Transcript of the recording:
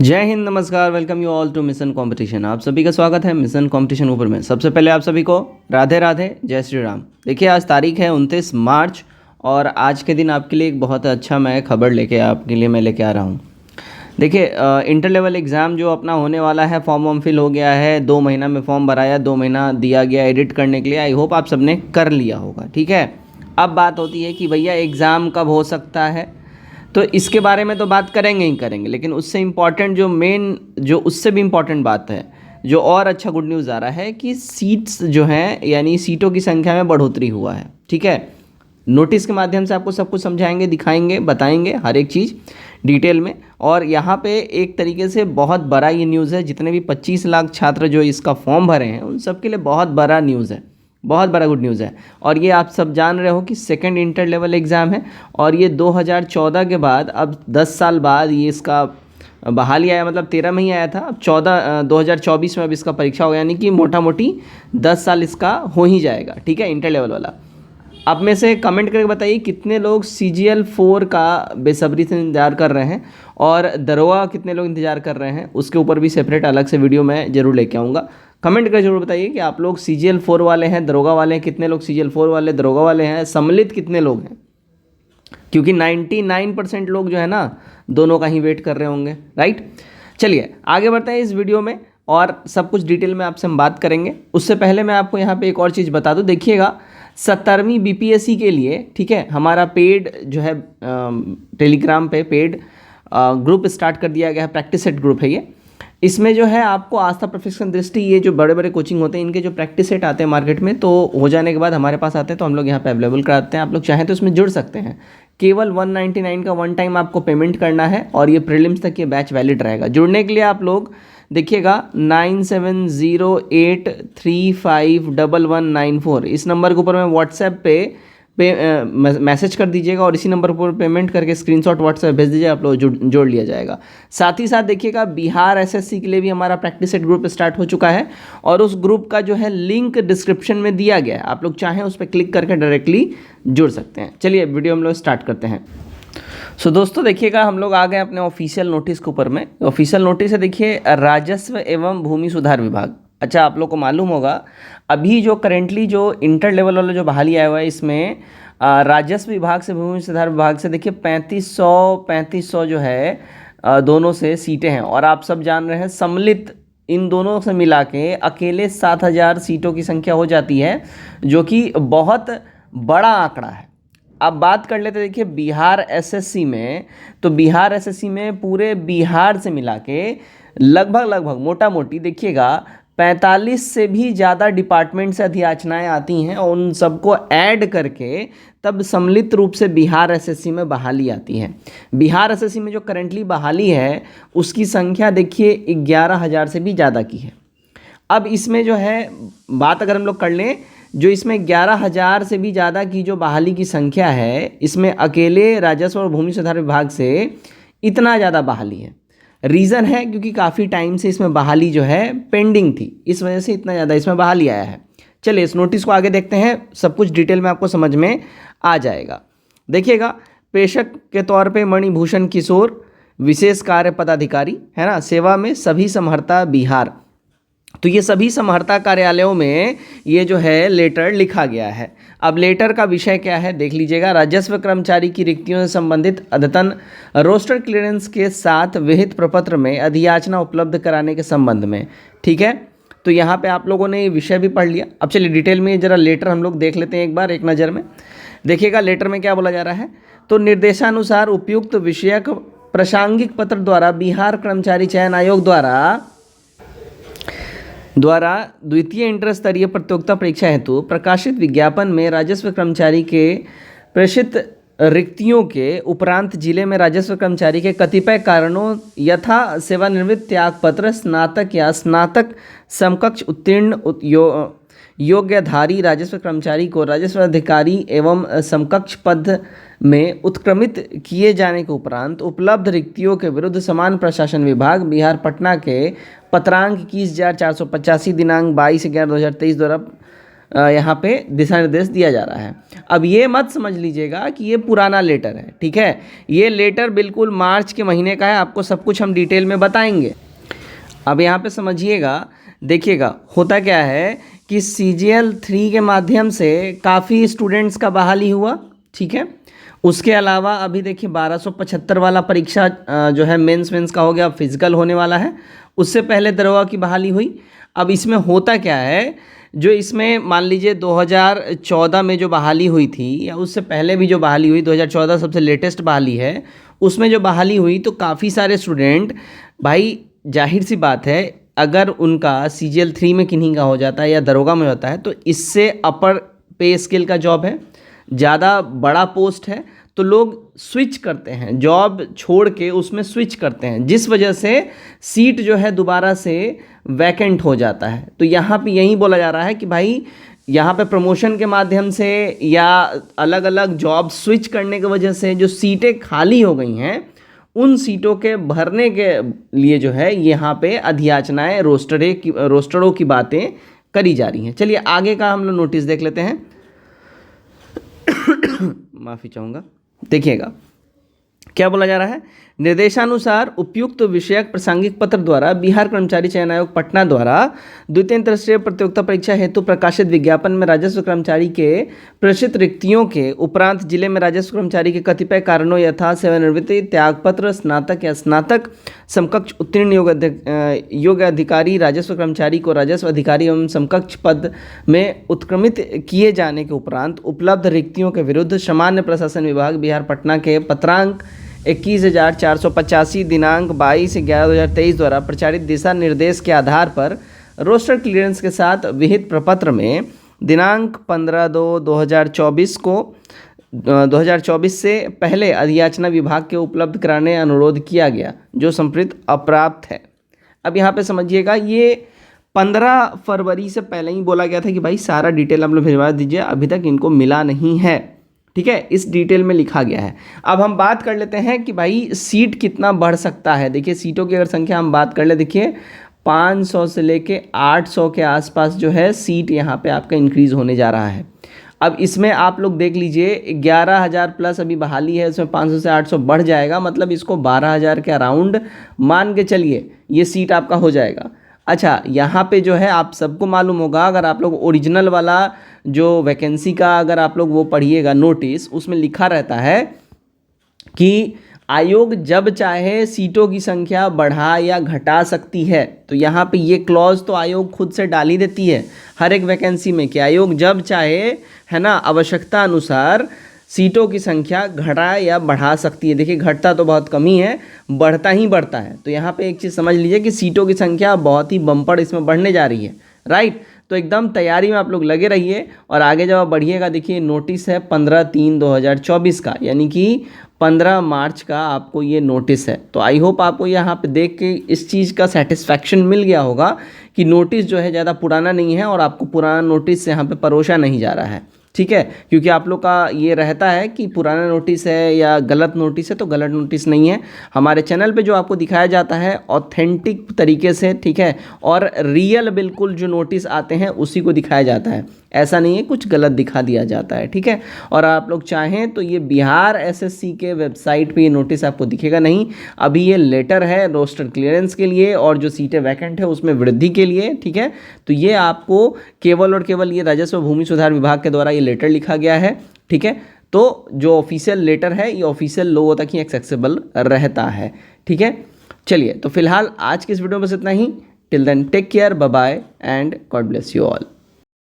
जय हिंद, नमस्कार, welcome you all to mission competition. आप सभी का स्वागत है मिशन कंपटीशन ऊपर में। सबसे पहले आप सभी को राधे राधे, जय श्री राम। देखिए, आज तारीख है 29 मार्च और आज के दिन आपके लिए एक बहुत अच्छा मैं खबर लेके आ रहा हूँ। देखिए, इंटर लेवल एग्ज़ाम जो अपना होने वाला है, फॉर्म वॉर्म फिल हो गया है, 2 महीना में फॉर्म भराया, 2 महीना दिया गया एडिट करने के लिए। आई होप आप सबने कर लिया होगा, ठीक है। अब बात होती है कि भैया एग्ज़ाम कब हो सकता है, तो इसके बारे में तो बात करेंगे ही करेंगे, लेकिन उससे इम्पॉर्टेंट जो उससे भी इम्पॉर्टेंट बात है, जो और अच्छा गुड न्यूज़ आ रहा है कि सीट्स जो हैं, यानी सीटों की संख्या में बढ़ोतरी हुआ है, ठीक है। नोटिस के माध्यम से आपको सब कुछ समझाएंगे, दिखाएंगे, बताएंगे हर एक चीज़ डिटेल में। और यहाँ पे एक तरीके से बहुत बड़ा ये न्यूज़ है, जितने भी 25 लाख छात्र जो इसका फॉर्म भरे हैं उन सब के लिए बहुत बड़ा न्यूज़ है, बहुत बड़ा गुड न्यूज़ है। और ये आप सब जान रहे हो कि सेकंड इंटर लेवल एग्ज़ाम है और ये 2014 के बाद अब 10 साल बाद ये इसका बहाली आया, मतलब 13 में ही आया था, अब 2024 में अब इसका परीक्षा हो, यानी कि मोटा मोटी 10 साल इसका हो ही जाएगा, ठीक है, इंटर लेवल वाला। आप में से कमेंट करके बताइए कितने लोग CGL 4 का बेसब्री से इंतज़ार कर रहे हैं और दरोगा कितने लोग इंतज़ार कर रहे हैं। उसके ऊपर भी सेपरेट अलग से वीडियो मैं ज़रूर लेके आऊँगा। कमेंट करके जरूर बताइए कि आप लोग CGL 4 वाले हैं, दरोगा वाले हैं, कितने लोग CGL 4 वाले दरोगा वाले हैं, सम्मिलित कितने लोग हैं, क्योंकि 99% लोग जो है ना दोनों का ही वेट कर रहे होंगे, राइट। चलिए आगे बढ़ते हैं इस वीडियो में और सब कुछ डिटेल में आपसे हम बात करेंगे। उससे पहले मैं आपको यहाँ पे एक और चीज़ बता दूँ। देखिएगा, 70वीं BPSC के लिए, ठीक है, हमारा पेड जो है टेलीग्राम पे पेड ग्रुप स्टार्ट कर दिया गया है। प्रैक्टिस सेट ग्रुप है ये। इसमें जो है आपको आस्था प्रोफेशनल दृष्टि, ये जो बड़े बड़े कोचिंग होते हैं इनके जो प्रैक्टिस सेट आते हैं मार्केट में, तो हो जाने के बाद हमारे पास आते हैं तो हम लोग यहाँ पे अवेलेबल कराते हैं। आप लोग चाहें तो इसमें जुड़ सकते हैं। केवल 199 का वन टाइम आपको पेमेंट करना है और ये प्रीलिम्स तक ये बैच वैलिड रहेगा। जुड़ने के लिए आप लोग देखिएगा 9708351194 इस नंबर के ऊपर मैं व्हाट्सएप पे मैसेज कर दीजिएगा और इसी नंबर पर पेमेंट करके स्क्रीनशॉट व्हाट्सएप भेज दीजिए, आप लोग जोड़ लिया जाएगा। साथ ही साथ देखिएगा, बिहार SSC के लिए भी हमारा प्रैक्टिस सेट ग्रुप स्टार्ट हो चुका है और उस ग्रुप का जो है लिंक डिस्क्रिप्शन में दिया गया है। आप लोग चाहें उस पर क्लिक करके डायरेक्टली जुड़ सकते हैं। चलिए वीडियो हम लोग स्टार्ट करते हैं। दोस्तों देखिएगा, हम लोग आ गए अपने ऑफिशियल नोटिस के ऊपर में। ऑफिशियल नोटिस है, देखिए, राजस्व एवं भूमि सुधार विभाग। अच्छा, आप लोग को मालूम होगा अभी जो करेंटली जो इंटर लेवल वाला जो बहाली आया हुआ है, इसमें राजस्व विभाग से भूमि सुधार विभाग से देखिए 3500 जो है दोनों से सीटें हैं। और आप सब जान रहे हैं सम्मिलित इन दोनों से मिला के अकेले 7000 सीटों की संख्या हो जाती है, जो कि बहुत बड़ा आंकड़ा है। अब बात कर लेते, देखिए, बिहार SSC में, तो बिहार SSC में पूरे बिहार से मिला के लगभग मोटा मोटी देखिएगा 45 से भी ज़्यादा डिपार्टमेंट से अधियाचनाएँ आती हैं और उन सबको ऐड करके तब सम्मिलित रूप से बिहार SSC में बहाली आती है। बिहार SSC में जो करंटली बहाली है उसकी संख्या देखिए 11,000 से भी ज़्यादा की है। अब इसमें जो है बात अगर हम लोग कर लें, जो इसमें 11,000 से भी ज़्यादा की जो बहाली की संख्या है, इसमें अकेले राजस्व और भूमि सुधार विभाग से इतना ज़्यादा बहाली है। रीज़न है क्योंकि काफ़ी टाइम से इसमें बहाली जो है पेंडिंग थी, इस वजह से इतना ज़्यादा इसमें बहाली आया है। चलिए इस नोटिस को आगे देखते हैं, सब कुछ डिटेल में आपको समझ में आ जाएगा। देखिएगा, प्रेषक के तौर पे मणिभूषण किशोर, विशेष कार्य पदाधिकारी, है ना, सेवा में सभी समहर्ता बिहार। तो ये सभी समहर्ता कार्यालयों में ये जो है लेटर लिखा गया है। अब लेटर का विषय क्या है देख लीजिएगा। राजस्व कर्मचारी की रिक्तियों से संबंधित अद्यतन रोस्टर क्लियरेंस के साथ विहित प्रपत्र में अधियाचना उपलब्ध कराने के संबंध में, ठीक है। तो यहाँ पे आप लोगों ने ये विषय भी पढ़ लिया। अब चलिए डिटेल में जरा लेटर हम लोग देख लेते हैं एक बार, एक नज़र में। देखिएगा लेटर में क्या बोला जा रहा है। तो निर्देशानुसार उपयुक्त विषयक प्रासंगिक पत्र द्वारा बिहार कर्मचारी चयन आयोग द्वारा द्वितीय इंटर स्तरीय प्रतियोगिता परीक्षा हेतु प्रकाशित विज्ञापन में राजस्व कर्मचारी के प्रेषित रिक्तियों के उपरांत जिले में राजस्व कर्मचारी के कतिपय कारणों यथा सेवानिवृत्त त्याग पत्र, स्नातक या स्नातक समकक्ष उत्तीर्ण योग्यधारी राजस्व कर्मचारी को राजस्व अधिकारी एवं समकक्ष पद में उत्क्रमित किए जाने के उपरांत उपलब्ध रिक्तियों के विरुद्ध समान प्रशासन विभाग बिहार पटना के पत्रांक 21,485 दिनांक 22/11/2023 द्वारा यहाँ पे दिशा निर्देश दिया जा रहा है। अब ये मत समझ लीजिएगा कि ये पुराना लेटर है, ठीक है, ये लेटर बिल्कुल मार्च के महीने का है, आपको सब कुछ हम डिटेल में बताएंगे। अब यहाँ पे समझिएगा, देखिएगा होता क्या है कि CGL 3 के माध्यम से काफ़ी स्टूडेंट्स का बहाली हुआ, ठीक है। उसके अलावा अभी देखिए 1275 वाला परीक्षा जो है मेंस का हो गया, फिजिकल होने वाला है। उससे पहले दरोगा की बहाली हुई। अब इसमें होता क्या है, जो इसमें मान लीजिए 2014 में जो बहाली हुई थी या उससे पहले भी जो बहाली हुई, 2014 सबसे लेटेस्ट बहाली है, उसमें जो बहाली हुई तो काफ़ी सारे स्टूडेंट, भाई जाहिर सी बात है अगर उनका CGL 3 में किन्हीं का हो जाता है या दरोगा में होता है तो इससे अपर पे स्केल का जॉब है, ज़्यादा बड़ा पोस्ट है, तो लोग स्विच करते हैं, जॉब छोड़ के उसमें स्विच करते हैं, जिस वजह से सीट जो है दोबारा से वैकेंट हो जाता है। तो यहाँ पे यही बोला जा रहा है कि भाई यहाँ पे प्रमोशन के माध्यम से या अलग अलग जॉब स्विच करने की वजह से जो सीटें खाली हो गई हैं, उन सीटों के भरने के लिए जो है यहाँ पे अधियाचनाएँ रोस्टरों की बातें करी जा रही हैं। चलिए आगे का हम लोग नोटिस देख लेते हैं। माफ़ी चाहूँगा, देखिएगा क्या बोला जा रहा है। निर्देशानुसार उपयुक्त विषयक प्रासंगिक पत्र द्वारा बिहार कर्मचारी चयन आयोग पटना द्वारा द्वितीय अंतरराष्ट्रीय प्रतियोगिता परीक्षा हेतु प्रकाशित विज्ञापन में राजस्व कर्मचारी के प्रेषित रिक्तियों के उपरांत जिले में राजस्व कर्मचारी के कतिपय कारणों यथा सेवानिवृत्ति, त्यागपत्र, स्नातक या स्नातक समकक्ष उत्तीर्ण योग्य अधिकारी राजस्व कर्मचारी को राजस्व अधिकारी एवं समकक्ष पद में उत्क्रमित किए जाने के उपरांत उपलब्ध रिक्तियों के विरुद्ध सामान्य प्रशासन विभाग बिहार पटना के पत्रांक 21,485 दिनांक 22/11/2023 द्वारा प्रचारित दिशा निर्देश के आधार पर रोस्टर क्लियरेंस के साथ विहित प्रपत्र में दिनांक 15/2/2024 को 2024 से पहले अधियाचना विभाग के उपलब्ध कराने अनुरोध किया गया, जो संप्रीत अप्राप्त है। अब यहाँ पे समझिएगा, ये 15 फरवरी से पहले ही बोला गया था कि भाई सारा डिटेल आप लोग भिजवा दीजिए, अभी तक इनको मिला नहीं है, ठीक है, इस डिटेल में लिखा गया है। अब हम बात कर लेते हैं कि भाई सीट कितना बढ़ सकता है। देखिए सीटों की अगर संख्या हम बात कर ले, देखिए 500 से लेके 800 के आसपास जो है सीट यहाँ पे आपका इंक्रीज़ होने जा रहा है। अब इसमें आप लोग देख लीजिए 11,000 प्लस अभी बहाली है, इसमें 500 से 800 बढ़ जाएगा, मतलब इसको 12,000 के अराउंड मान के चलिए ये सीट आपका हो जाएगा। अच्छा, यहाँ पे जो है आप सबको मालूम होगा, अगर आप लोग ओरिजिनल वाला जो वैकेंसी का अगर आप लोग वो पढ़िएगा नोटिस, उसमें लिखा रहता है कि आयोग जब चाहे सीटों की संख्या बढ़ा या घटा सकती है। तो यहाँ पे ये क्लॉज तो आयोग खुद से डाल ही देती है हर एक वैकेंसी में कि आयोग जब चाहे, है ना, आवश्यकता अनुसार सीटों की संख्या घटा या बढ़ा सकती है। देखिए घटता तो बहुत कम ही है, बढ़ता ही बढ़ता है। तो यहाँ पे एक चीज़ समझ लीजिए कि सीटों की संख्या बहुत ही बम्पर इसमें बढ़ने जा रही है, राइट। तो एकदम तैयारी में आप लोग लगे रहिए और आगे जब आप बढ़िएगा, देखिए नोटिस है 15/3/2024 का, यानी कि 15 मार्च का आपको ये नोटिस है। तो आई होप आपको यहाँ पे देख के इस चीज़ का सेटिस्फैक्शन मिल गया होगा कि नोटिस जो है ज़्यादा पुराना नहीं है और आपको पुराना नोटिस यहाँ पे परोसा नहीं जा रहा है, ठीक है। क्योंकि आप लोग का ये रहता है कि पुराना नोटिस है या गलत नोटिस है, तो गलत नोटिस नहीं है। हमारे चैनल पे जो आपको दिखाया जाता है ऑथेंटिक तरीके से, ठीक है, और रियल बिल्कुल जो नोटिस आते हैं उसी को दिखाया जाता है, ऐसा नहीं है कुछ गलत दिखा दिया जाता है, ठीक है। और आप लोग चाहें तो ये बिहार SSC के वेबसाइट पे ये नोटिस आपको दिखेगा नहीं, अभी ये लेटर है रोस्टर क्लियरेंस के लिए और जो सीटें वैकेंट है उसमें वृद्धि के लिए, ठीक है। तो ये आपको केवल और केवल ये राजस्व भूमि सुधार विभाग के द्वारा ये लेटर लिखा गया है, ठीक है। तो जो ऑफिशियल लेटर है ये ऑफिशियल लोगों तक ही एक्सेसिबल रहता है, ठीक है। चलिए, तो फिलहाल आज की इस वीडियो में बस इतना ही। Till then take care, bye bye and God bless you all.